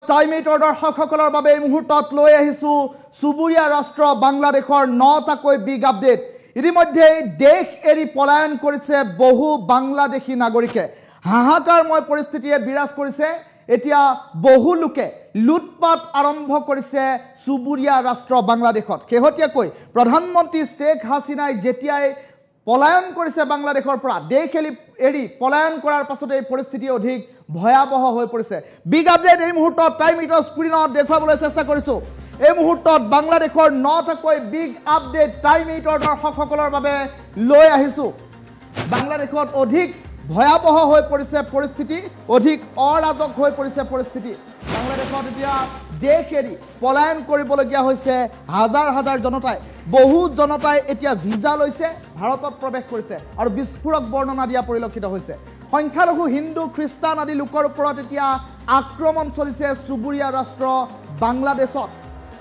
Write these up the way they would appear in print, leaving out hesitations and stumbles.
টাইমেটৰ দৰ্শকসকলৰ বাবে এই মুহূৰ্তত লৈ আহিছো সুবুৰীয়া ৰাষ্ট্ৰ বাংলাদেশৰ 9টাকৈ বিগ আপডেট। ইতিমধ্যে দেশ এৰি পলায়ন কৰিছে বহু বাংলাদেশী নাগৰিকে। হাহাকাৰময় পৰিস্থিতিয়ে বিৰাজ কৰিছে। এতিয়া বহু লোকে লুটপাট আৰম্ভ কৰিছে সুবুৰীয়া ৰাষ্ট্ৰ বাংলাদেশত। শেহতীয়াকৈ প্ৰধানমন্ত্ৰী শেখ হাছিনাই যেতিয়াই পলায়ন কৰিছে বাংলাদেশৰ পৰা, দেশ এৰি পলায়ন কৰাৰ পাছতে এই পৰিস্থিতি অধিক ভয়াবহ হৈ পৰিছে। বিগ আপডেট এই মুহূৰ্তত টাইমিটৰ স্ক্ৰীনত দেখুৱাবলৈ চেষ্টা কৰিছোঁ। এই মুহূৰ্তত বাংলাদেশৰ 9টাকৈ বিগ আপডেট টাইমিটৰ দৰ্শকসকলৰ বাবে লৈ আহিছোঁ। বাংলাদেশত অধিক ভয়াবহ হৈ পৰিছে পৰিস্থিতি, অধিক অৰাজক হৈ পৰিছে পৰিস্থিতি। বাংলাদেশত এতিয়া দেশ এৰি পলায়ন কৰিবলগীয়া হৈছে হাজাৰ হাজাৰ জনতাই। বহু জনতাই এতিয়া ভিজা লৈছে, ভাৰতত প্ৰৱেশ কৰিছে আৰু বিস্ফোৰক বৰ্ণনা দিয়া পৰিলক্ষিত হৈছে। সংখ্যালঘু হিন্দু খ্ৰীষ্টান আদি লোকৰ ওপৰত এতিয়া আক্ৰমণ চলিছে সুবুৰীয়া ৰাষ্ট্ৰ বাংলাদেশত।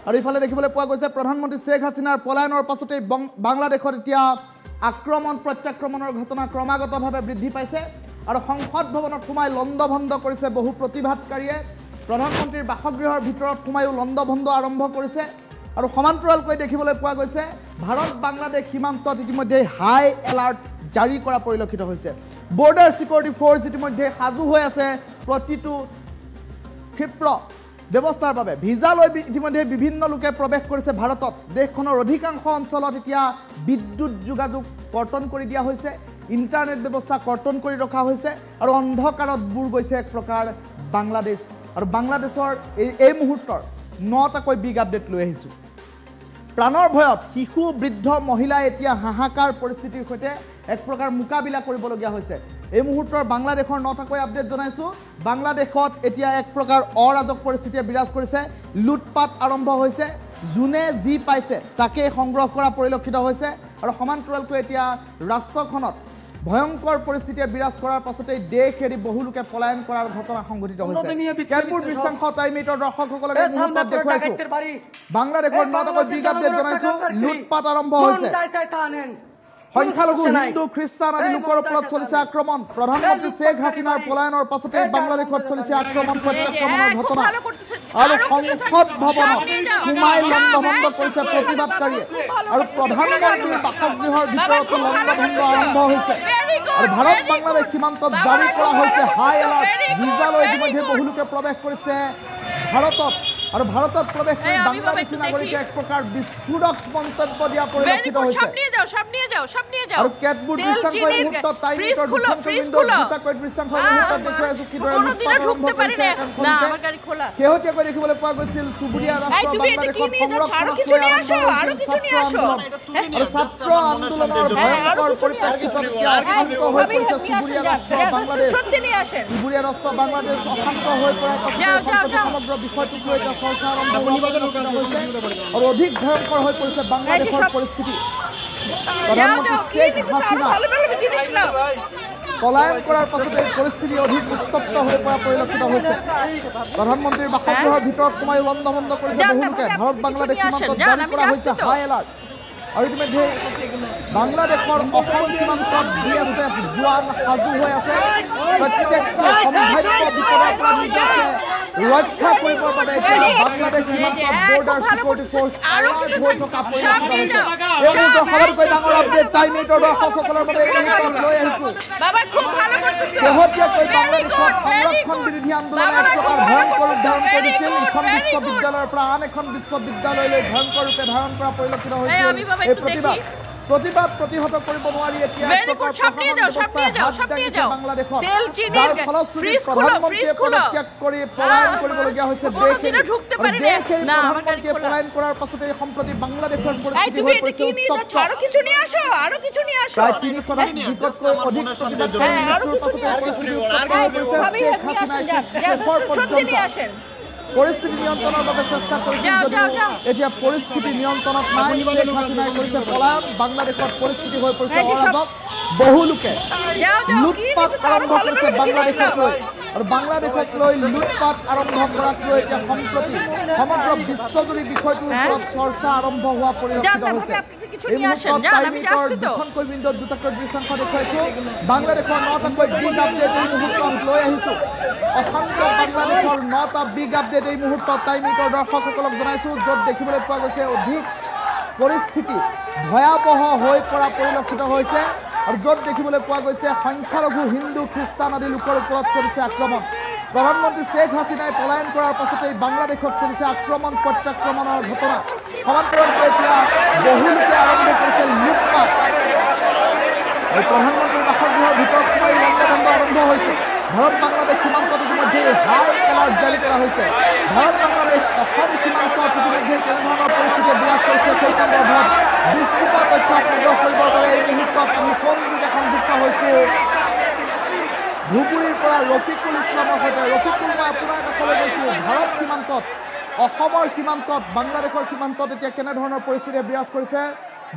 আৰু ইফালে দেখিবলৈ পোৱা গৈছে প্ৰধানমন্ত্ৰী শেখ হাছিনাৰ পলায়নৰ পাছতেই বাংলাদেশত এতিয়া আক্ৰমণ প্ৰত্যাক্ৰমণৰ ঘটনা ক্ৰমাগতভাৱে বৃদ্ধি পাইছে আৰু সংসদ ভৱনত সোমাই লণ্ডভণ্ড কৰিছে বহু প্ৰতিবাদকাৰীয়ে। প্ৰধানমন্ত্ৰীৰ বাসগৃহৰ ভিতৰত সোমায়ো লণ্ডভণ্ড আৰম্ভ কৰিছে আৰু সমান্তৰালকৈ দেখিবলৈ পোৱা গৈছে ভাৰত বাংলাদেশ সীমান্তত ইতিমধ্যে হাই এলাৰ্ট জাৰি কৰা পৰিলক্ষিত হৈছে। বৰ্ডাৰ চিকিউৰিটি ফ'ৰ্চ ইতিমধ্যে সাজু হৈ আছে প্ৰতিটো ক্ষিপ্ৰ ব্যৱস্থাৰ বাবে। ভিজা লৈ ইতিমধ্যে বিভিন্ন লোকে প্ৰৱেশ কৰিছে ভাৰতত। দেশখনৰ অধিকাংশ অঞ্চলত এতিয়া বিদ্যুৎ যোগাযোগ কৰ্তন কৰি দিয়া হৈছে, ইণ্টাৰনেট ব্যৱস্থা কৰ্তন কৰি ৰখা হৈছে আৰু অন্ধকাৰত বুৰ গৈছে এক প্ৰকাৰ বাংলাদেশ। আৰু বাংলাদেশৰ এই মুহূৰ্তৰ 9টাকৈ বিগ আপডেট লৈ আহিছোঁ। প্ৰাণৰ ভয়ত শিশু বৃদ্ধ মহিলাই এতিয়া হাহাকাৰ পৰিস্থিতিৰ সৈতে এক প্ৰকাৰ মোকাবিলা কৰিবলগীয়া হৈছে। এই মুহূৰ্তৰ বাংলাদেশৰ 9টাকৈ আপডেট জনাইছোঁ। বাংলাদেশত এতিয়া এক প্ৰকাৰ অৰাজক পৰিস্থিতিয়ে বিৰাজ কৰিছে। লুটপাট আৰম্ভ হৈছে, যোনে যি পাইছে তাকে সংগ্ৰহ কৰা পৰিলক্ষিত হৈছে আৰু সমান্তৰালকৈ এতিয়া ৰাষ্ট্ৰখনত ভয়ংকৰ পৰিস্থিতিয়ে বিৰাজ কৰাৰ পাছতেই দেশ এৰি বহু লোকে পলায়ন কৰাৰ ঘটনা সংঘটিত হৈছে। কেতবোৰ দৃশ্যাংশ টাইমিটৰ দৰ্শকসকলক এই মুহূৰ্তত দেখুৱাইছোঁ। বাংলাদেশৰ 9টাকৈ বিগ আপডেট জনাইছোঁ। লুটপাট আৰম্ভ হৈছে, সংখ্যালঘু হিন্দু খ্ৰীষ্টান আদি লোকৰ ওপৰত চলিছে আক্ৰমণ। প্ৰধানমন্ত্ৰী শেখ হাছিনাৰ পলায়নৰ পাছতে বাংলাদেশত চলিছে আক্ৰমণ প্ৰত্যাক্ৰমণৰ ঘটনা আৰু সংসদ ভৱনত সোমাই লণ্ডভণ্ড কৰিছে প্ৰতিবাদকাৰীয়ে আৰু প্ৰধানমন্ত্ৰীৰ বাসগৃহৰ ভিতৰত লণ্ডভণ্ড আৰম্ভ হৈছে আৰু ভাৰত বাংলাদেশ সীমান্তত জাৰি কৰা হৈছে হাই এলাৰ্ট। ভিজা লৈ ইতিমধ্যে বহু লোকে প্ৰৱেশ কৰিছে ভাৰতত আৰু ভাৰতত প্ৰৱেশ কৰি বাংলাদেশী নাগৰিকে এক প্ৰকাৰ বিস্ফোৰক মন্তব্য দিয়া পৰিলক্ষিত হৈছে। আৰু কেতবোৰ দৃশ্যাংশ এই মুহূৰ্তত টাইমিটৰ দুটাকৈ দৃশ্যাংশ এই মুহূৰ্তত দেখুৱাই আছোঁ কিদৰে লুটপাট আৰম্ভ কৰিছে একাংশলোকে। শেহতীয়াকৈ দেখিবলৈ পোৱা গৈছিল সুবুৰীয়া ৰাষ্ট্ৰ বাংলাদেশত সংৰক্ষণক লৈ আৰম্ভ হৈছিল ছাত্ৰ আন্দোলনৰ ভয়ংকৰ পৰিপ্ৰেক্ষিতত এতিয়া অশান্ত হৈ পৰিছে সুবুৰীয়া ৰাষ্ট্ৰ বাংলাদেশ। সুবুৰীয়া ৰাষ্ট্ৰ বাংলাদেশ অশান্ত হৈ পৰাৰ পাছতে সমগ্ৰ বিষয়টোক লৈ এতিয়া চৰ্চা আৰম্ভ হৈছে আৰু অধিক ভয়ংকৰ হৈ পৰিছে বাংলাদেশৰ পৰিস্থিতি। প্ৰধানমন্ত্ৰী শেখ হাছিনা পলায়ন কৰাৰ পাছতে পৰিস্থিতি অধিক উত্তপ্ত হৈ পৰা পৰিলক্ষিত হৈছে। প্ৰধানমন্ত্ৰীৰ বাসগৃহৰ ভিতৰত সোমাই লণ্ডভণ্ড কৰিছে বহু লোকে। ভাৰত বাংলাদেশ সীমান্তত জাৰি কৰা হৈছে হাই এলাৰ্ট আৰু ইতিমধ্যে বাংলাদেশৰ অসম সীমান্তত BSF জোৱান সাজু হৈ আছে প্ৰত্যেক সম্ভাৱ্য বিপদৰ পৰা নিজকে ৰক্ষা কৰিবৰ বাবে এতিয়া বাংলাদেশ সীমান্তত বৰ্ডাৰ চিকিউৰিটি ফ'ৰ্চ হৈ থকা পৰিলক্ষিত হৈছে। এই মুহূৰ্তৰ সবাতোকৈ ডাঙৰ আপডেট টাইমিটৰ দৰ্শকসকলৰ বাবে এই মুহূৰ্তত লৈ আহিছোঁ। শেহতীয়াকৈ বাংলাদেশত সংৰক্ষণ বিৰোধী আন্দোলনে এক প্ৰকাৰ ভয়ংকৰ ৰূপ ধাৰণ কৰিছিল। ইখন বিশ্ববিদ্যালয়ৰ পৰা আন এখন বিশ্ববিদ্যালয়লৈ ভয়ংকৰ ৰূপে ধাৰণ কৰা পৰিলক্ষিত হৈছিল। এই প্ৰতিবাদ প্ৰতিহত কৰিব নোৱাৰি এতিয়া বাংলাদেশত, যাৰ ফলশ্ৰুতিত প্ৰধানমন্ত্ৰীয়ে পদত্যাগ কৰি পলায়ন কৰিবলগীয়া হৈছে। দেশ এৰি প্ৰধানমন্ত্ৰীয়ে পলায়ন কৰাৰ পাছতে সম্প্ৰতি বাংলাদেশৰ পৰিস্থিতি হৈ পৰিছে উত্তপ্ত। প্ৰায় ৩০০তকৈ অধিক প্ৰতিবাদকাৰী মৃত্যুৰ পাছতে পৰিস্থিতি উত্তপ্ত হৈ পৰিছে। শেখ হাছিনাই শেষৰ পৰ্যন্ত পৰিস্থিতি নিয়ন্ত্ৰণৰ বাবে চেষ্টা কৰিছিল যদিও এতিয়া পৰিস্থিতি নিয়ন্ত্ৰণত নাই। শেখ হাছিনাই কৰিছে পলায়ন। বাংলাদেশত পৰিস্থিতি হৈ পৰিছে অৰাজক। বহু লোকে লুটপাট আৰম্ভ কৰিছে বাংলাদেশক লৈ আৰু বাংলাদেশক লৈ লুটপাট আৰম্ভ কৰাক লৈ এতিয়া সম্প্ৰতি সমগ্ৰ বিশ্বজুৰি বিষয়টোৰ ওপৰত চৰ্চা আৰম্ভ হোৱা পৰিলক্ষিত হৈছে এই মুহূৰ্তত টাইমিটৰ দুখনকৈ উইণ্ডত দুটাকৈ দৃশ্যাংশ দেখুৱাইছোঁ বাংলাদেশৰ 9টাকৈ বিগ আপডেট এই মুহূৰ্তত লৈ আহিছোঁ অসংখ্য বাংলাদেশৰ 9টা বিগ আপডেট এই মুহূৰ্তত টাইমিটৰ দৰ্শকসকলক জনাইছোঁ য'ত দেখিবলৈ পোৱা গৈছে অধিক পৰিস্থিতি ভয়াৱহ হৈ পৰা পৰিলক্ষিত হৈছে আৰু য'ত দেখিবলৈ পোৱা গৈছে সংখ্যালঘু হিন্দু খ্ৰীষ্টান আদি লোকৰ ওপৰত চলিছে আক্ৰমণ প্ৰধানমন্ত্ৰী শ্বেখ হাছিনাই পলায়ন কৰাৰ পাছতেই বাংলাদেশত চলিছে আক্ৰমণ প্ৰত্যাক্ৰমণৰ ঘটনা সমান্তৰালকৈ এতিয়া বহুলোকে আৰম্ভ কৰিছে লুটপাট এই প্ৰধানমন্ত্ৰীৰ বাসগৃহৰ ভিতৰত সোমাই লণ্ডভণ্ড আৰম্ভ হৈছে ভাৰত বাংলাদেশ সীমান্তত ইতিমধ্যে হাই এলাৰ্ট জাৰি কৰা হৈছে ভাৰত বাংলাদেশ অসম সীমান্তত ইতিমধ্যে কেনেধৰণৰ পৰিস্থিতিয়ে বিৰাজ কৰিছে সেই সন্দৰ্ভত বিস্তৃত তথ্য সংগ্ৰহ কৰিবৰ বাবে এই মুহূৰ্তত আমি ফোনযোগে সংযুক্ত হৈছোঁ ধুবুৰীৰ পৰা ৰফিকুল ইছলামৰ সৈতে ৰফিকুল মই আপোনাৰ কাষলৈ গৈছোঁ ভাৰত সীমান্তত অসমৰ সীমান্তত বাংলাদেশৰ সীমান্তত এতিয়া কেনেধৰণৰ পৰিস্থিতিয়ে বিৰাজ কৰিছে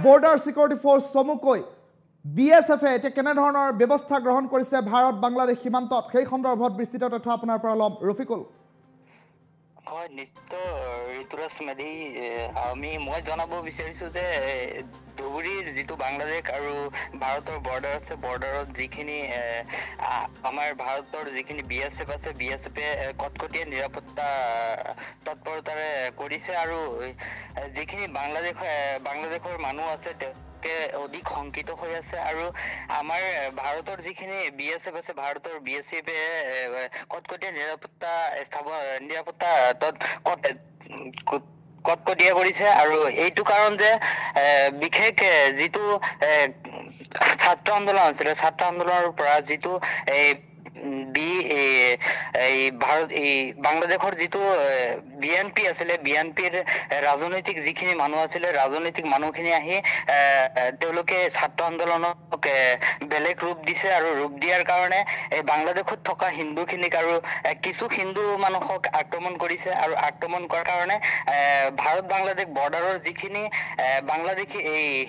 বৰ্ডাৰ ছিকিউৰিটি ফ'ৰ্চ চমুকৈ BSFে এতিয়া কেনেধৰণৰ ব্যৱস্থা গ্ৰহণ কৰিছে ভাৰত বাংলাদেশ সীমান্তত সেই সন্দৰ্ভত বিস্তৃত তথ্য আপোনাৰ পৰা ল'ম ৰফিকুল হয় নিশ্চয় ঋতুৰাজ মেধি মই জনাব বিচাৰিছোঁ যে ধুবুৰীৰ যিটো বাংলাদেশ আৰু ভাৰতৰ বৰ্ডাৰ আছে বৰ্ডাৰত যিখিনি আমাৰ ভাৰতৰ যিখিনি BSF আছে BSFে কটকটীয়া নিৰাপত্তা তৎপৰতাৰে কৰিছে আৰু যিখিনি বাংলাদেশৰ মানুহ আছে অধিক শংকিত হৈ আছে আৰু আমাৰ ভাৰতৰ যিখিনি BSF আছে ভাৰতৰ BSFে কটকটীয়া নিৰাপত্তা কটকটীয়া কৰিছে আৰু এইটো কাৰণ যে বিশেষ যিটো ছাত্ৰ আন্দোলন আছিলে ছাত্ৰ আন্দোলনৰ পৰা যিটো বাংলাদেশৰ যিটো BNP আছিলে BNPৰ ৰাজনৈতিক যিখিনি মানুহ আছিলে ৰাজনৈতিক মানুহখিনি আহি তেওঁলোকে ছাত্ৰ আন্দোলনক বেলেগ ৰূপ দিছে আৰু ৰূপ দিয়াৰ কাৰণে বাংলাদেশত থকা হিন্দুখিনিক আৰু কিছু হিন্দু মানুহক আক্ৰমণ কৰিছে আৰু আক্ৰমণ কৰাৰ কাৰণে ভাৰত বাংলাদেশ বৰ্ডাৰৰ যিখিনি বাংলাদেশী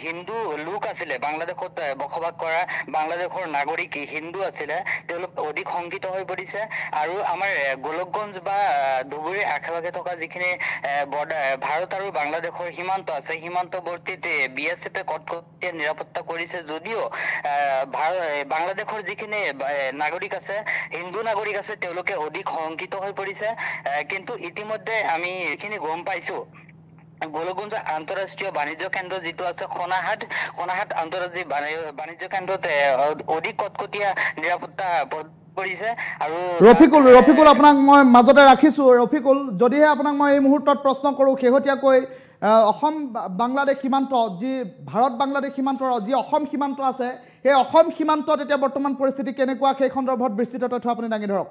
হিন্দু লোক আছিলে বাংলাদেশত বসবাস কৰা বাংলাদেশৰ নাগৰিক হিন্দু আছিলে তেওঁলোক অধিক শংকিত হৈ পৰিছে আৰু আমাৰ গোলকগঞ্জ বা ধুবুৰীৰ আশে-পাশে থকা যিখিনি ভাৰত আৰু বাংলাদেশৰ সীমান্ত আছে সীমান্তৱৰ্তীত BSFে কটকটীয়া নিৰাপত্তা কৰিছে যদিও বাংলাদেশৰ যিখিনি নাগৰিক আছে হিন্দু নাগৰিক আছে তেওঁলোকে অধিক শংকিত হৈ পৰিছে কিন্তু ইতিমধ্যে আমি এইখিনি গম পাইছোঁ গোলকগঞ্জ আন্তঃৰাষ্ট্ৰীয় বাণিজ্য কেন্দ্ৰ যিটো আছে খনাহাট আন্তঃৰাষ্ট্ৰীয় বাণিজ্য কেন্দ্ৰত অধিক কটকটীয়া নিৰাপত্তা কৰিছে আৰু ৰফিকুল আপোনাক মই মাজতে ৰাখিছোঁ ৰফিকুল যদিহে আপোনাক মই এই মুহূৰ্তত প্ৰশ্ন কৰোঁ শেহতীয়াকৈ অসম বাংলাদেশ সীমান্ত যি ভাৰত বাংলাদেশ সীমান্তৰ যি অসম সীমান্ত আছে সেই অসম সীমান্তত এতিয়া বৰ্তমান পৰিস্থিতি কেনেকুৱা সেই সন্দৰ্ভত বিস্তৃত তথ্য আপুনি দাঙি ধৰক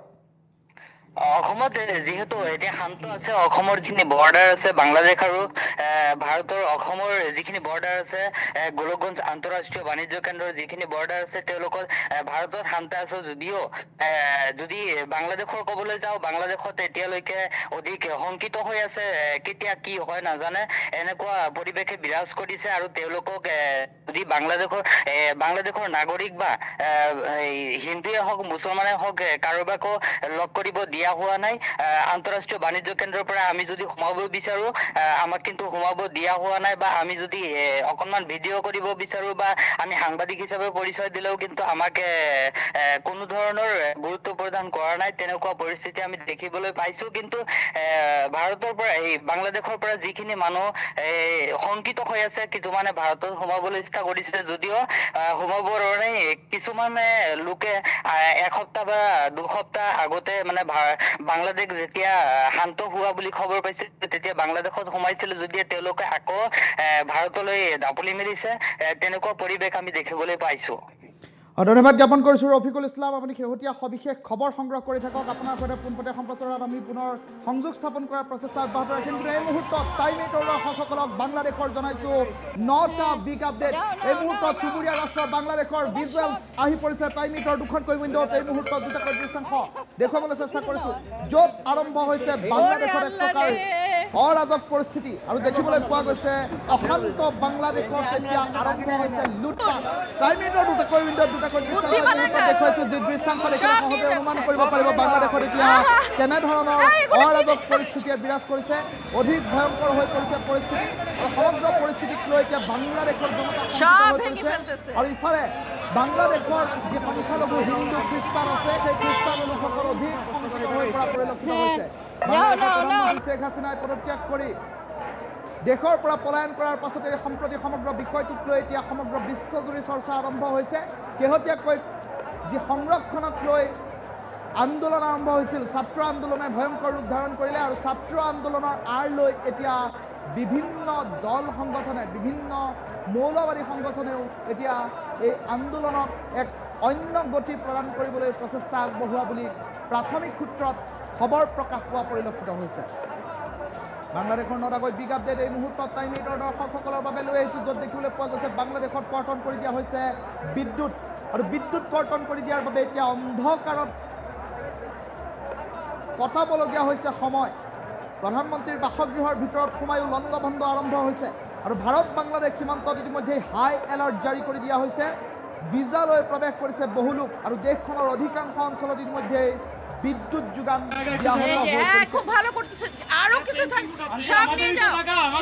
অসমত যেহেতু এতিয়া শান্ত আছে অসমৰ যিখিনি বৰ্ডাৰ আছে বাংলাদেশ আৰু ভাৰতৰ অসমৰ যিখিনি বৰ্ডাৰ আছে গোলকগঞ্জ আন্তঃৰাষ্ট্ৰীয় বাণিজ্য কেন্দ্ৰৰ যিখিনি বৰ্ডাৰ আছে তেওঁলোকৰ ভাৰতত শান্ত আছে যদিও যদি বাংলাদেশৰ ক'বলৈ যাওঁ বাংলাদেশত এতিয়ালৈকে অধিক শংকিত হৈ আছে কেতিয়া কি হয় নাজানে এনেকুৱা পৰিৱেশে বিৰাজ কৰিছে আৰু তেওঁলোকক যদি বাংলাদেশৰ নাগৰিক বা হিন্দুৱে হওক মুছলমানে হওক কাৰোবাকো লগ কৰিব দিয়া হোৱা নাই আন্তঃৰাষ্ট্ৰীয় বাণিজ্য কেন্দ্ৰৰ পৰা আমি যদি সোমাব বিচাৰো আমাক কিন্তু সোমাব দিয়া হোৱা নাই বা আমি যদি অকণমান ভিডিঅ' কৰিব বিচাৰো বা আমি সাংবাদিক হিচাপে পৰিচয় দিলেও কিন্তু আমাক কোনো ধৰণৰ গুৰুত্ব প্ৰদান কৰা নাই তেনেকুৱা পৰিস্থিতি আমি দেখিবলৈ পাইছো কিন্তু ভাৰতৰ পৰা বাংলাদেশৰ পৰা যিখিনি মানুহ শংকিত হৈ আছে কিছুমানে ভাৰতত সোমাবলৈ ইচ্ছা কৰিছে যদিও সোমাবৰ কাৰণে কিছুমানে লোকে এসপ্তাহ বা দুসপ্তাহ আগতে মানে বাংলাদেশ যেতিয়া শান্ত হোৱা বুলি খবৰ পাইছিল তেতিয়া বাংলাদেশত সোমাইছিল যদিও তেওঁলোকে আকৌ ভাৰতলৈ দাপলি মেলিছে তেনেকুৱা পৰিৱেশ আমি দেখিবলৈ পাইছো ধন্যবাদ জ্ঞাপন কৰিছোঁ ৰফিকুল ইছলাম আপুনি শেহতীয়া সবিশেষ খবৰ সংগ্ৰহ কৰি থাকক আপোনাৰ সৈতে পোনপটীয়া সম্প্ৰচাৰত আমি পুনৰ সংযোগ স্থাপন কৰাৰ প্ৰচেষ্টা অব্যাহত ৰাখিম কিন্তু এই মুহূৰ্তত টাইমিটৰ দৰ্শকসকলক বাংলাদেশৰ জনাইছোঁ 9টা বিগ আপডেট এই মুহূৰ্তত চুবুৰীয়া ৰাষ্ট্ৰ বাংলাদেশৰ ভিজুৱেলছ আহি পৰিছে টাইমিটৰ দুখনকৈ উইণ্ডত এই মুহূৰ্তত দুটাকৈ দৃশ্যাংশ দেখুৱাবলৈ চেষ্টা কৰিছোঁ য'ত আৰম্ভ হৈছে বাংলাদেশত এক প্ৰকাৰ অৰাজক পৰিস্থিতি আৰু দেখিবলৈ পোৱা গৈছে অশান্ত বাংলাদেশত এতিয়া আৰম্ভ হৈছে লুটপাট টাইম মিনিটৰ দুটাকৈ দেখুৱাইছোঁ যি দৃশ্যাংশ দেখিলে সহজে অনুমান কৰিব পাৰিব বাংলাদেশত এতিয়া কেনেধৰণৰ অৰাজক পৰিস্থিতিয়ে বিৰাজ কৰিছে অধিক ভয়ংকৰ হৈ পৰিছে পৰিস্থিতি আৰু সমগ্ৰ পৰিস্থিতিক লৈ এতিয়া বাংলাদেশৰ জনতা আৰু ইফালে বাংলাদেশৰ যি সংখ্যালঘু হিন্দু খ্ৰীষ্টান আছে সেই খ্ৰীষ্টান লোকসকল অধিক সংকট হৈ পৰা পৰিলক্ষিত হৈছে শেখ হাছিনাই পদত্যাগ কৰি দেশৰ পৰা পলায়ন কৰাৰ পাছতে সম্প্ৰতি সমগ্ৰ বিষয়টোক লৈ এতিয়া সমগ্ৰ বিশ্বজুৰি চৰ্চা আৰম্ভ হৈছে শেহতীয়াকৈ যি সংৰক্ষণক লৈ আন্দোলন আৰম্ভ হৈছিল ছাত্ৰ আন্দোলনে ভয়ংকৰ ৰূপ ধাৰণ কৰিলে আৰু ছাত্ৰ আন্দোলনৰ আঁৰ লৈ এতিয়া বিভিন্ন দল সংগঠনে বিভিন্ন মৌলবাদী সংগঠনেও এতিয়া এই আন্দোলনক এক অন্য গতি প্ৰদান কৰিবলৈ প্ৰচেষ্টা আগবঢ়োৱা বুলি প্ৰাথমিক সূত্ৰত খবৰ প্ৰকাশ পোৱা পৰিলক্ষিত হৈছে বাংলাদেশৰ নটাকৈ বিগ আপডেট এই মুহূৰ্তত টাইম মিনিটৰ দৰ্শকসকলৰ বাবে লৈ আহিছোঁ য'ত দেখিবলৈ পোৱা গৈছে বাংলাদেশত কৰ্তন কৰি দিয়া হৈছে বিদ্যুৎ আৰু বিদ্যুৎ কৰ্তন কৰি দিয়াৰ বাবে এতিয়া অন্ধকাৰত কটাবলগীয়া হৈছে সময় প্ৰধানমন্ত্ৰীৰ বাসগৃহৰ ভিতৰত সোমায়ো লণ্ডভণ্ড আৰম্ভ হৈছে আৰু ভাৰত বাংলাদেশ সীমান্তত ইতিমধ্যে হাই এলাৰ্ট জাৰি কৰি দিয়া হৈছে ভিজা লৈ প্ৰৱেশ কৰিছে বহু লোক আৰু দেশখনৰ অধিকাংশ অঞ্চলত ইতিমধ্যে বিদ্যুৎ যোগান দিয়া খুব ভালো করতেছে আরো কিছু সব নিয়ে যাও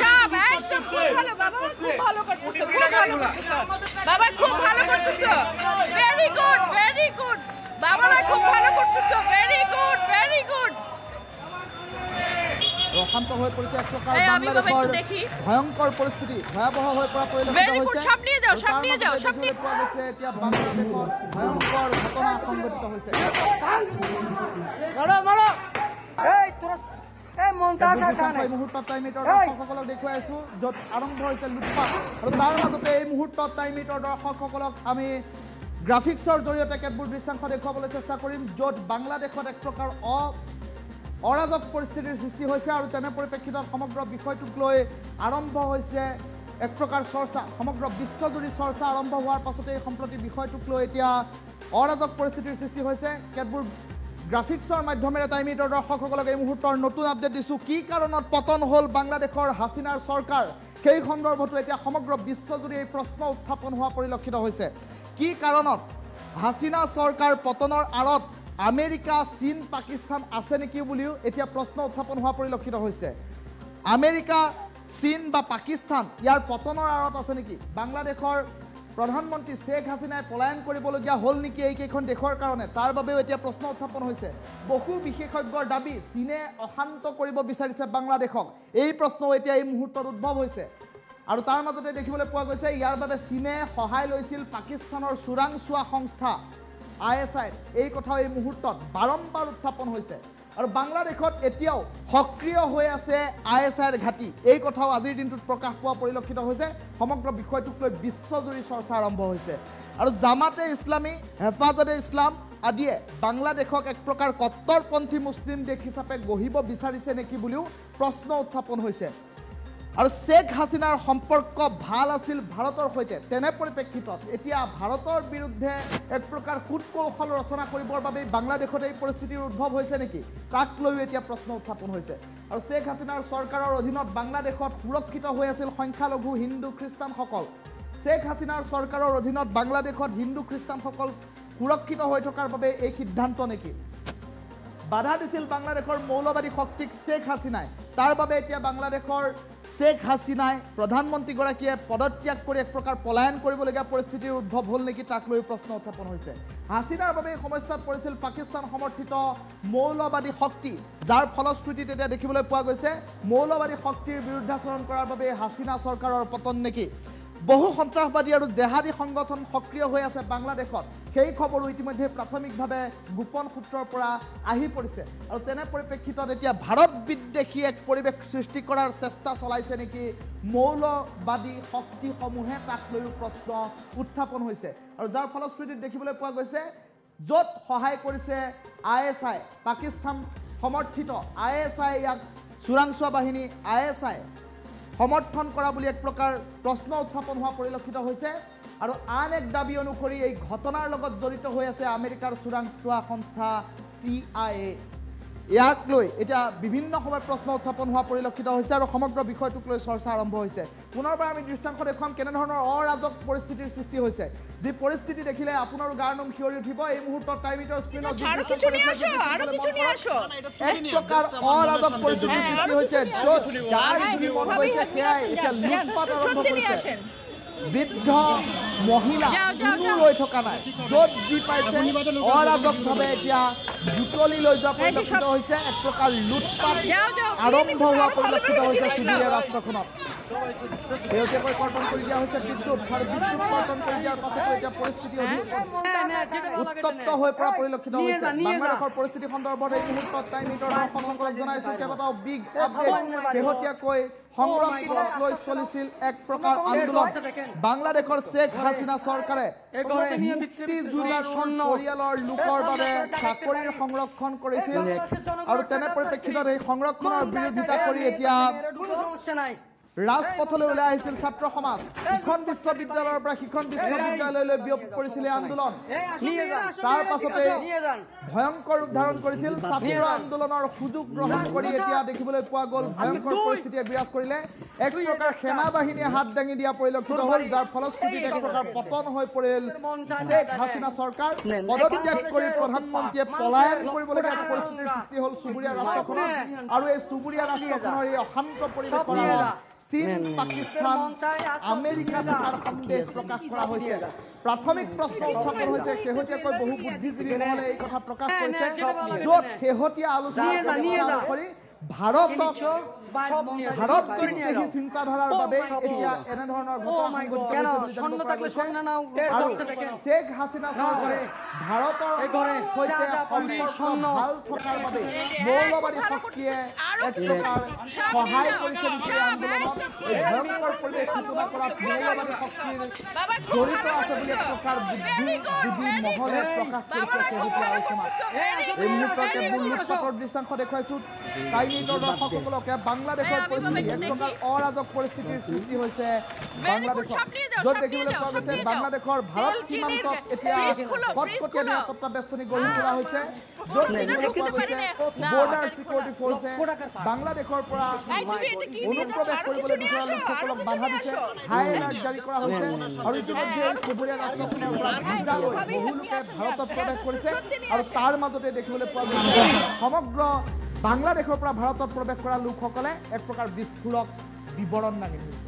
সব একদম খুব ভালো বাবা খুব ভালো করতেছো বাবা খুব ভালো করতেছো ভেরি গুড বাবারা খুব ভালো করতেছো ভেরি গুড অশান্ত হৈ পৰিছে এক প্ৰকাৰ বাংলাদেশৰ ভয়ংকৰ পৰিস্থিতি ভয়াবহ হৈ পৰা পৰিলক্ষিত হৈছে সব নিয়ে যাও সব নিয়ে পোৱা গৈছে এতিয়া বাংলাদেশত ভয়ংকৰ ঘটনা সংঘটিত হৈছে এই মুহূৰ্তত টাইম মিনিটৰ দৰ্শকসকলক দেখুৱাই আছোঁ য'ত আৰম্ভ হৈছে লুটপাট আৰু তাৰ মাজতে এই মুহূৰ্তত টাইম মিনিটৰ দৰ্শকসকলক আমি গ্ৰাফিক্সৰ জৰিয়তে কেতবোৰ দৃশ্যাংশ দেখুৱাবলৈ চেষ্টা কৰিম য'ত বাংলাদেশত এক প্ৰকাৰ অৰাজক পৰিস্থিতিৰ সৃষ্টি হৈছে আৰু তেনে পৰিপ্ৰেক্ষিতত সমগ্ৰ বিষয়টোক লৈ আৰম্ভ হৈছে এক প্ৰকাৰ চৰ্চা সমগ্ৰ বিশ্বজুৰি চৰ্চা আৰম্ভ হোৱাৰ পাছতে সম্প্ৰতি বিষয়টোক লৈ এতিয়া অৰাজক পৰিস্থিতিৰ সৃষ্টি হৈছে কেতবোৰ গ্ৰাফিক্সৰ মাধ্যমেৰে টাইম মিনিটৰ দৰ্শকসকলক এই মুহূৰ্তৰ নতুন আপডেট দিছোঁ কি কাৰণত পতন হ'ল বাংলাদেশৰ হাছিনাৰ চৰকাৰ সেই সন্দৰ্ভতো এতিয়া সমগ্ৰ বিশ্বজুৰি এই প্ৰশ্ন উত্থাপন হোৱা পৰিলক্ষিত হৈছে কি কাৰণত হাছিনা চৰকাৰ পতনৰ আঁৰত আমেৰিকা চীন পাকিস্তান আছে নেকি বুলিও এতিয়া প্ৰশ্ন উত্থাপন হোৱা পৰিলক্ষিত হৈছে আমেৰিকা চীন বা পাকিস্তান ইয়াৰ পতনৰ আঁৰত আছে নেকি বাংলাদেশৰ প্ৰধানমন্ত্ৰী শেখ হাছিনাই পলায়ন কৰিবলগীয়া হ'ল নেকি এইকেইখন দেশৰ কাৰণে তাৰ বাবেও এতিয়া প্ৰশ্ন উত্থাপন হৈছে বহু বিশেষজ্ঞৰ দাবী চীনে অশান্ত কৰিব বিচাৰিছে বাংলাদেশক এই প্ৰশ্নও এতিয়া এই মুহূৰ্তত উদ্ভৱ হৈছে আৰু তাৰ মাজতে দেখিবলৈ পোৱা গৈছে ইয়াৰ বাবে চীনে সহায় লৈছিল পাকিস্তানৰ চোৰাংচোৱা সংস্থা ISI এই কথাও এই মুহূৰ্তত বাৰম্বাৰ উত্থাপন হৈছে আৰু বাংলাদেশত এতিয়াও সক্ৰিয় হৈ আছে ISIৰ ঘাটি এই কথাও আজিৰ দিনটোত প্ৰকাশ পোৱা পৰিলক্ষিত হৈছে সমগ্ৰ বিষয়টোক লৈ বিশ্বজুৰি চৰ্চা আৰম্ভ হৈছে আৰু জামাতে ইছলামী হেফাজতে ইছলাম আদিয়ে বাংলাদেশক এক প্ৰকাৰ কট্টৰপন্থী মুছলিম দেশ হিচাপে গঢ়িব বিচাৰিছে নেকি বুলিও প্ৰশ্ন উত্থাপন হৈছে আৰু শেখ হাছিনাৰ সম্পৰ্ক ভাল আছিল ভাৰতৰ সৈতে তেনে পৰিপ্ৰেক্ষিতত এতিয়া ভাৰতৰ বিৰুদ্ধে এক প্ৰকাৰ কূটকৌশল ৰচনা কৰিবৰ বাবে বাংলাদেশত এই পৰিস্থিতিৰ উদ্ভৱ হৈছে নেকি তাক লৈও এতিয়া প্ৰশ্ন উত্থাপন হৈছে আৰু শেখ হাছিনাৰ চৰকাৰৰ অধীনত বাংলাদেশত সুৰক্ষিত হৈ আছিল সংখ্যালঘু হিন্দু খ্ৰীষ্টানসকল শেখ হাছিনাৰ চৰকাৰৰ অধীনত বাংলাদেশত হিন্দু খ্ৰীষ্টানসকল সুৰক্ষিত হৈ থকাৰ বাবে এই সিদ্ধান্ত নেকি বাধা দিছিল বাংলাদেশৰ মৌলবাদী শক্তিক শেখ হাছিনাই তাৰ বাবে এতিয়া বাংলাদেশৰ শেখ হাছিনাই প্ৰধানমন্ত্ৰীগৰাকীয়ে পদত্যাগ কৰি এক প্ৰকাৰ পলায়ন কৰিবলগীয়া পৰিস্থিতিৰ উদ্ভৱ হ'ল নেকি তাক লৈ প্ৰশ্ন উত্থাপন হৈছে হাছিনাৰ বাবে সমস্যাত পৰিছিল পাকিস্তান সমৰ্থিত মৌলবাদী শক্তি যাৰ ফলশ্ৰুতিত এতিয়া দেখিবলৈ পোৱা গৈছে মৌলবাদী শক্তিৰ বিৰুদ্ধাচৰণ কৰাৰ বাবে হাছিনা চৰকাৰৰ পতন নেকি বহু সন্ত্ৰাসবাদী আৰু জেহাদী সংগঠন সক্ৰিয় হৈ আছে বাংলাদেশত সেই খবৰো ইতিমধ্যে প্ৰাথমিকভাৱে গোপন সূত্ৰৰ পৰা আহি পৰিছে আৰু তেনে পৰিপ্ৰেক্ষিতত এতিয়া ভাৰত বিদ্বেষী এক পৰিৱেশ সৃষ্টি কৰাৰ চেষ্টা চলাইছে নেকি মৌলবাদী শক্তিসমূহে তাক লৈও প্ৰশ্ন উত্থাপন হৈছে আৰু যাৰ ফলশ্ৰুতিত দেখিবলৈ পোৱা গৈছে য'ত সহায় কৰিছে ISI পাকিস্তান সমৰ্থিত ISI ইয়াক চোৰাংচোৱা বাহিনী ISI সমৰ্থন কৰা বুলি এক প্ৰকাৰ প্ৰশ্ন উত্থাপন হোৱা পৰিলক্ষিত হৈছে আৰু আন এক দাবী অনুসৰি এই ঘটনাৰ লগত জড়িত হৈ আছে আমেৰিকাৰ চোৰাংচোৱা সংস্থা CIA ইয়াক লৈ এতিয়া বিভিন্ন সময়ত প্ৰশ্ন উত্থাপন হোৱা পৰিলক্ষিত হৈছে আৰু সমগ্ৰ বিষয়টোক লৈ চৰ্চা আৰম্ভ হৈছে পুনৰবাৰ আমি দৃশ্যাংশ দেখুৱাম কেনেধৰণৰ অৰাজক পৰিস্থিতিৰ সৃষ্টি হৈছে যি পৰিস্থিতি দেখিলে আপোনাৰো গাৰ নোম শিয়ৰি উঠিব এই মুহূৰ্তত টাইমিটাৰ স্ক্ৰীনত এক প্ৰকাৰ অৰাজক পৰিস্থিতিৰ সৃষ্টি হৈছে য'ত যাৰ যি মন গৈছে সেয়াই এতিয়া লুটপাট আৰম্ভ কৰিছে বৃদ্ধ মহিলা কোনো ৰৈ থকা নাই য'ত যি পাইছে অৰাজকভাৱে এতিয়া বুটলি লৈ যোৱা পৰিলক্ষিত হৈছে এক প্ৰকাৰ লুটপাট আৰম্ভ হোৱা পৰিলক্ষিত হৈছে চুবুৰীয়া ৰাষ্ট্ৰখনত শেহতীয়াকৈ কৰ্তন কৰি দিয়া হৈছে বিদ্যুৎ আৰু বিদ্যুৎ কৰ্তন কৰি দিয়াৰ পাছতো এতিয়া পৰিস্থিতি উত্তপ্ত হৈ পৰা পৰিলক্ষিত হৈছে বাংলাদেশৰ পৰিস্থিতি সন্দৰ্ভত এই মুহূৰ্তত টাইম মিটাৰ দৰ্শকসকলক জনাইছোঁ কেইবাটাও বিগ আপডেট শেহতীয়াকৈ সংৰক্ষণক লৈ চলিছিল এক প্ৰকাৰ আন্দোলন বাংলাদেশৰ শেখ হাছিনা চৰকাৰে মুক্তি যোগাৰ পৰিয়ালৰ লোকৰ বাবে চাকৰিৰ সংৰক্ষণ কৰিছিল আৰু তেনে পৰিপ্ৰেক্ষিতত এই সংৰক্ষণৰ বিৰোধিতা কৰি এতিয়া ৰাজপথলৈ ওলাই আহিছিল ছাত্ৰ সমাজ ইখন বিশ্ববিদ্যালয়ৰ পৰা সিখন বিশ্ববিদ্যালয়লৈ বিয়পি পৰিছিল আন্দোলন তাৰ পাছতে ভয়ংকৰ ৰূপ ধাৰণ কৰিছিল ছাত্ৰ আন্দোলনৰ সুযোগ গ্ৰহণ কৰি এতিয়া দেখিবলৈ পোৱা গ'ল ভয়ংকৰ পৰিস্থিতিয়ে বিৰাজ কৰিলে এক প্ৰকাৰ সেনা বাহিনীয়ে হাত দাঙি দিয়া পৰিলক্ষিত হ'ল যাৰ ফলশ্ৰুতিত এক প্ৰকাৰ পতন হৈ পৰিল শেখ হাছিনা চৰকাৰ পদত্যাগ কৰি প্ৰধানমন্ত্ৰীয়ে পলায়ন কৰিবলগীয়া পৰিস্থিতিৰ সৃষ্টি হ'ল চুবুৰীয়া ৰাষ্ট্ৰখনত আৰু এই চুবুৰীয়া ৰাষ্ট্ৰখনৰ এই অশান্ত পৰিৱেশত চীন পাকিস্তান আমেৰিকা থকাৰ সন্দেহ প্ৰকাশ কৰা হৈছে প্ৰাথমিক প্ৰশ্ন উত্থাপন হৈছে শেহতীয়াকৈ বহু বুদ্ধিজীৱী মহলে এই কথা প্ৰকাশ কৰিছে য'ত শেহতীয়া আলোচনা অনুসৰি ভাৰত বিদ্বেষী চিন্তাধাৰাৰ বাবে এতিয়া এনেধৰণৰ ঘটনা আৰু শেখ হাছিনা চৰকাৰে ভাৰতৰ সৈতে সম্পৰ্ক ভাল থকাৰ বাবে মৌলবাদী শক্তিয়ে এক প্ৰকাৰ সহায় কৰিছে নেকি আন্দোলনত এই ভয়ংকৰ পৰিৱেশ সূচনা কৰাত মৌলবাদী শক্তিৰ জড়িত আছে বুলি এক প্ৰকাৰ বুদ্ধিজীৱী মহলে প্ৰকাশ কৰিছে শেহতীয়া আলোচনাত এই মুহূৰ্তত মূল লুটপাটৰ দৃশ্যাংশ দেখুৱাইছোঁ টাইমিটাৰ দৰ্শকসকলকে বাংলাদেশৰ পৰিস্থিতি এক প্ৰকাৰ অৰাজক পৰিস্থিতিৰ সৃষ্টি হৈছে বাংলাদেশত য'ত দেখিবলৈ পোৱা গৈছে বাংলাদেশৰ ভাৰত সীমান্তত এতিয়া কটকটীয়া নিৰাপত্তা বেষ্টনী গঢ়ি তোলা হৈছে য'ত দেখিবলৈ পোৱা গৈছে বৰ্ডাৰ চিকিউৰিটি ফ'ৰ্চে বাংলাদেশৰ পৰা অনুপ্ৰৱেশ কৰিবলৈ বিচৰা লোকসকলক বাধা দিছে হাই এলাৰ্ট জাৰি কৰা হৈছে আৰু ইতিমধ্যে চুবুৰীয়া ৰাষ্ট্ৰখনৰ পৰা ভিজা লৈ বহু লোকে ভাৰতত প্ৰৱেশ কৰিছে আৰু তাৰ মাজতে দেখিবলৈ পোৱা গৈছে সমগ্ৰ বাংলাদেশৰ পৰা ভাৰতত প্ৰৱেশ কৰা লোকসকলে এক প্ৰকাৰ বিস্ফোৰক বিৱৰণ দাঙি ধৰিছে